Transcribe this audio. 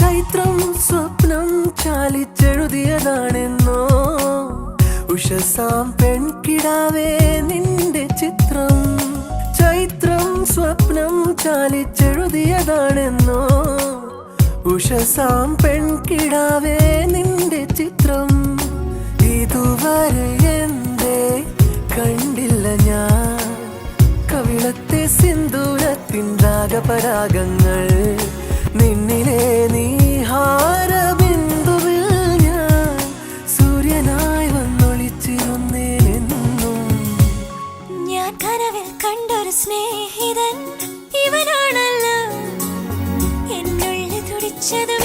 ചൈത്രം സ്വപ്നം ചാലിച്ചെഴുതിയതാണെന്നോ ഉഷസാം പെൺകിടാവേ നിന്റെ ചിത്രം. ചൈത്രം സ്വപ്നം ചാലിച്ചെഴുതിയതാണെന്നോ ഉഷസാം പെൺകിടാവേ നിന്റെ ചിത്രം. ഇതുവരെ എന്തേ കണ്ടില്ല ഞാൻ കവിളത്തെ സിന്ദൂരത്തിൻ രാഗപരാഗങ്ങൾ. നിന്നിലെ നീഹാരബിന്ദുവിൽ ഞാൻ സൂര്യനായി വന്നൊളിച്ചിരുന്നേനെന്നും. ഞാൻ കനവിൽ കണ്ടൊരു സ്നേഹിതൻ ഇവനാണല്ലോ എന്നുള്ളിൽ തുടിച്ചതും